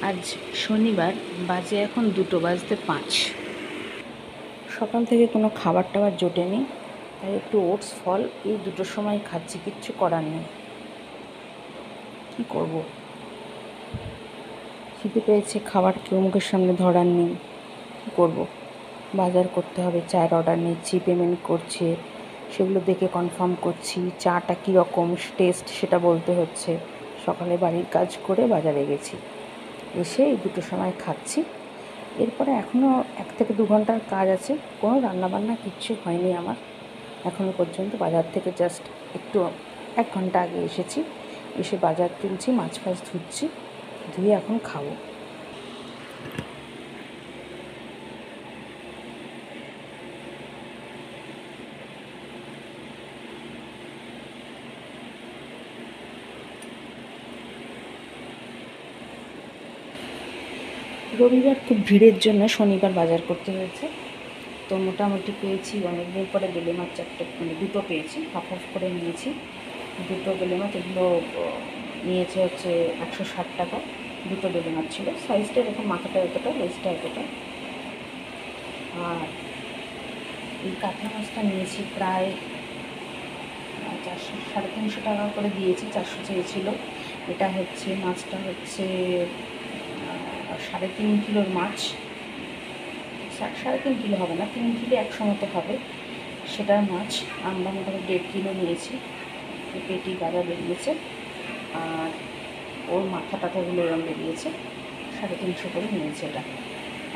আজ শনিবার, বাজে এখন 2:05। সকাল থেকে কোনো খাবার টাবার জোটেনি, তাই একটু ওটস ফল এই দুটোর সময় খাচ্ছি। কিচ্ছু করার নেই, কী করব। খিদে পেয়েছে, খাবার কেউ মুখের সামনে ধরার নেই, কী করব। বাজার করতে হবে, চায়ের অর্ডার নিচ্ছি, পেমেন্ট করছে, সেগুলো দেখে কনফার্ম করছি। চাটা কীরকম টেস্ট সেটা বলতে হচ্ছে। সকালে বাড়ির কাজ করে বাজারে গেছি, এসে এই দুটোর সময় খাচ্ছি। এরপরে এখনও 1 থেকে 2 ঘন্টার কাজ আছে। কোনো রান্নাবান্না কিচ্ছু হয়নি আমার এখনও পর্যন্ত। বাজার থেকে জাস্ট একটু 1 ঘন্টা আগে এসেছি, এসে বাজার তুলছি, মাছ ফাছ ধুচ্ছি, ধুয়ে এখন খাবো। রবিবার খুব ভিড়ের জন্য শনিবার বাজার করতে হয়েছে। তো মোটামুটি পেয়েছি অনেকদিন পরে বেলে মাছ 2টো পেয়েছি, হাফ হাফ করে নিয়েছি। 2টো বেলে মাছ, এগুলো নিয়েছে হচ্ছে 160 টাকা। 2টো বেলে মাছ ছিল, সাইজটা এরকম, মাথাটা এতটা, লেজটা এতটা। আর এই কাতলা মাছটা নিয়েছি প্রায় 350 টাকা করে দিয়েছি, 400 চেয়েছিল। এটা হচ্ছে মাছটা হচ্ছে 3.5 কিলোর মাছ। 3.5 কিলো হবে না, 3 কিলো 100 মতো হবে সেটার মাছ। আমরা মোটামুটি 1.5 কিলো নিয়েছি। পেটি গাদা বেরিয়েছে, আর ওর মাথা টাথাগুলো এরম বেরিয়েছে। 350 করে নিয়েছে এটা।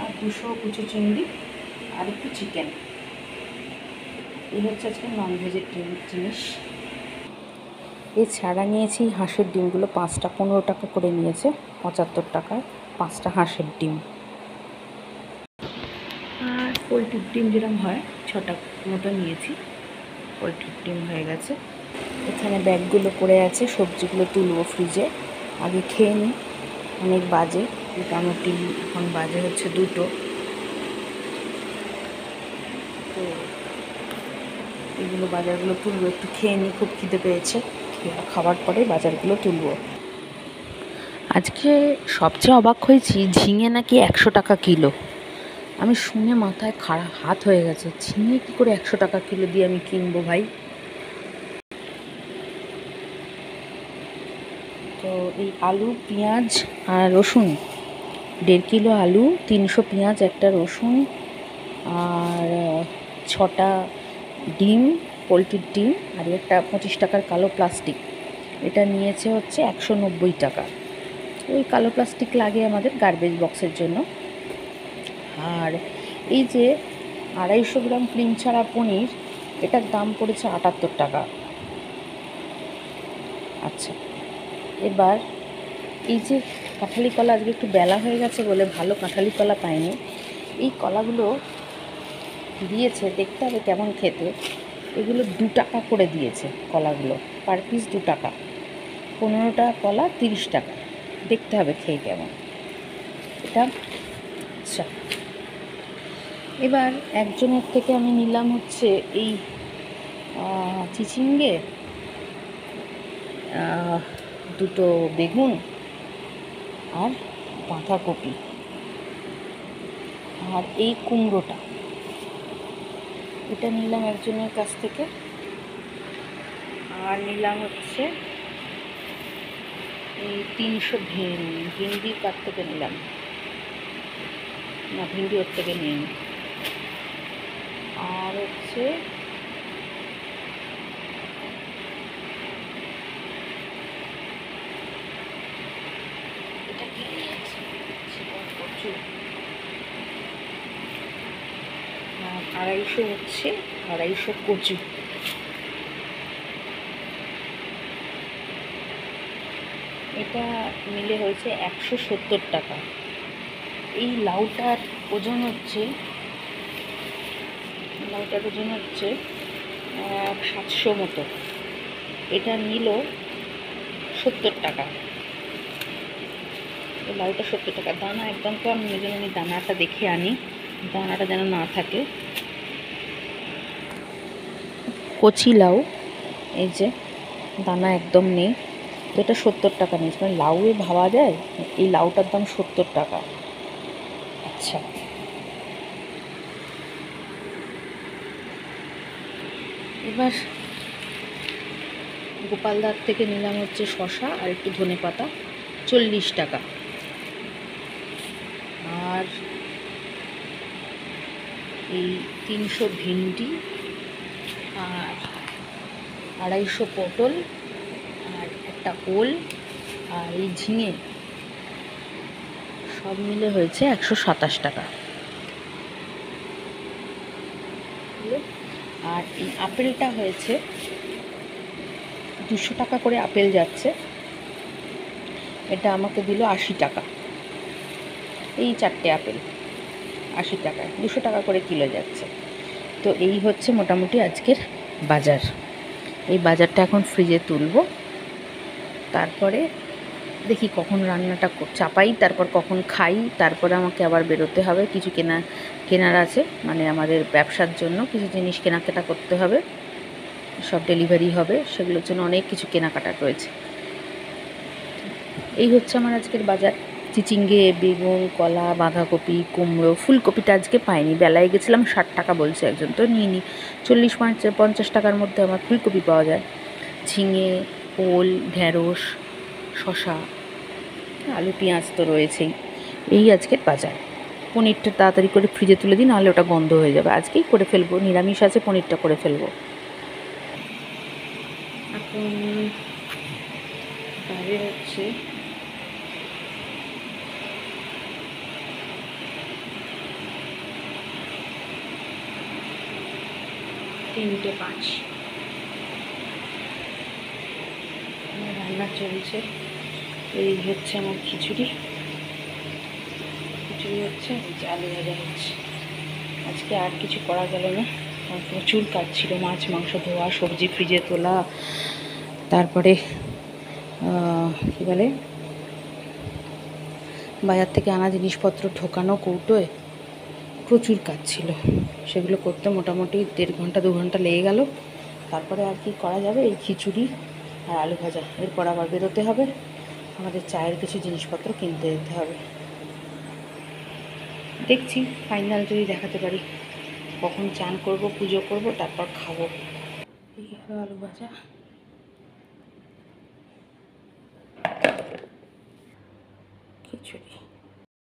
আর 200 কুচো চিংড়ি আর একটু চিকেন। এই হচ্ছে আজকে ননভেজের জিনিস। এছাড়া নিয়েছি হাঁসের ডিমগুলো, 5টা 15 টাকা করে নিয়েছে, 75 টাকায় 5টা হাঁসের ডিম। আর পোলট্রির ডিম যেরকম হয় 6টা মতো নিয়েছি। পোলট্রির ডিম হয়ে গেছে। এখানে ব্যাগগুলো পড়ে আছে, সবজিগুলো তুলবো ফ্রিজে, আগে খেয়ে নিই। অনেক বাজে, মোটামুটি এখন বাজে হচ্ছে 2টো। তো এগুলো বাজারগুলো তুলবো, একটু খেয়ে নিই, খুব খিদে পেয়েছে। খাবার পরে বাজারগুলো তুলবো। আজকে সবচেয়ে অবাক হয়েছি, ঝিঙে নাকি 100 টাকা কিলো। আমি শুনে মাথায় খারাপ হাত হয়ে গেছে। ঝিঙে কী করে 100 টাকা কিলো দিয়ে আমি কিনবো ভাই? তো এই আলু, পেঁয়াজ আর রসুন, 1.5 কিলো আলু, 300 পেঁয়াজ, একটা রসুন, আর 6টা ডিম, পোলট্রির ডিম, আর একটা 25 টাকার কালো প্লাস্টিক। এটা নিয়েছে হচ্ছে 190 টাকা। ওই কালো প্লাস্টিক লাগে আমাদের গার্বেজ বক্সের জন্য। আর এই যে 250 গ্রাম ক্রিম ছাড়া পনির, এটার দাম পড়েছে 78 টাকা। আচ্ছা, এবার এই যে কাঁঠালি কলা, আজকে একটু বেলা হয়ে গেছে বলে ভালো কাঁঠালি কলা পাইনি। এই কলাগুলো দিয়েছে, দেখতে হবে কেমন খেতে। এগুলো 2 টাকা করে দিয়েছে কলাগুলো, পার পিস 2 টাকা। 15টা কলা 30 টাকা। দেখতে হবে খেয়ে কেমন এটা। আচ্ছা, এবার একজনের থেকে আমি নিলাম হচ্ছে এই চিচিঙ্গে, 2টো বেগুন আর বাঁধাকপি, আর এই কুমড়োটা, এটা নিলাম একজনের কাছ থেকে। আর নিলাম হচ্ছে এই 300 ভিন্ডি কাছ থেকে নিলাম, না ভিন্ডি ওর থেকে নিয়ে নিই। আর হচ্ছে এটা কি নিয়েছি, প্রচুর। 250 হচ্ছে, 250 কচু। এটা মিলে হয়েছে 170 টাকা। এই লাউটার ওজন হচ্ছে 700 মতো। এটা নিল 70 টাকা। এই লাউটা 70 টাকা। দানা একদম কম, ওই জন্য আমি দানাটা দেখে আনি, দানাটা যেন না থাকে। কচি লাউ, এই যে দানা একদম নেই। তো এটা 70 টাকা নিয়েছে, মানে লাউয়ে ভাবা যায়, এই লাউটার দাম 70 টাকা। আচ্ছা, এবার গোপালদার থেকে নিলাম হচ্ছে শশা আর একটু ধনেপাতা, 40 টাকা। আর এই 300 ভিন্ডি, আর 250 পটল, আর একটা ওল, আর এই ঝিঙে, সব মিলে হয়েছে 127 টাকা। আর এই আপেলটা হয়েছে 200 টাকা করে আপেল যাচ্ছে, এটা আমাকে দিল 80 টাকা। এই 4টে আপেল 80 টাকায়, 200 টাকা করে কিলো যাচ্ছে। তো এই হচ্ছে মোটামুটি আজকের বাজার। এই বাজারটা এখন ফ্রিজে তুলব, তারপরে দেখি কখন রান্নাটা চাপাই, তারপর কখন খাই, তারপরে আমাকে আবার বেরোতে হবে, কিছু কেনার আছে, মানে আমাদের ব্যবসার জন্য কিছু জিনিস কেনাকাটা করতে হবে, সব ডেলিভারি হবে, সেগুলোর জন্য অনেক কিছু কেনাকাটা রয়েছে। এই হচ্ছে আমার আজকের বাজার। চিচিঙ্গে, বেগুন, কলা, বাঁধাকপি, কুমড়ো, ফুলকপিটা আজকে পাইনি, বেলায় গেছিলাম 60 টাকা বলছে একজন, তো নিয়ে নিই। 40-50 টাকার মধ্যে আমার ফুলকপি পাওয়া যায়। ঝিঙে, ওল, ঢ্যাঁড়স, শশা, আলু, পেঁয়াজ তো রয়েছেই। এই আজকের বাজার। পনিরটা তাড়াতাড়ি করে ফ্রিজে তুলে দিই, নাহলে ওটা গন্ধ হয়ে যাবে। আজকেই করে ফেলবো, নিরামিষ আছে, পনিরটা করে ফেলবো। এখন বাইরে হচ্ছে 3:05। রান্না চলছে। এই হচ্ছে আমার খিচুড়ি হচ্ছে, আলু ভাজা হচ্ছে। আজকে আর কিছু করা গেল না, প্রচুর কাজ ছিল, মাছ মাংস ধোয়া, সবজি ফ্রিজে তোলা, তারপরে কী বলে বাজার থেকে আনা জিনিসপত্র ঢোকানো কৌটোয়, প্রচুর কাজ ছিল। সেগুলো করতে মোটামুটি 1.5 ঘন্টা 2 ঘন্টা লেগে গেল। তারপরে আর কি করা যাবে, এই খিচুড়ি আর আলু ভাজা। এরপর আবার বেরোতে হবে, আমাদের চায়ের কিছু জিনিসপত্র কিনতে যেতে হবে। দেখছি ফাইনাল যদি দেখাতে পারি, কখন চান করব, পুজো করব, তারপর খাবো। এই হলো আলু ভাজা, খিচুড়ি।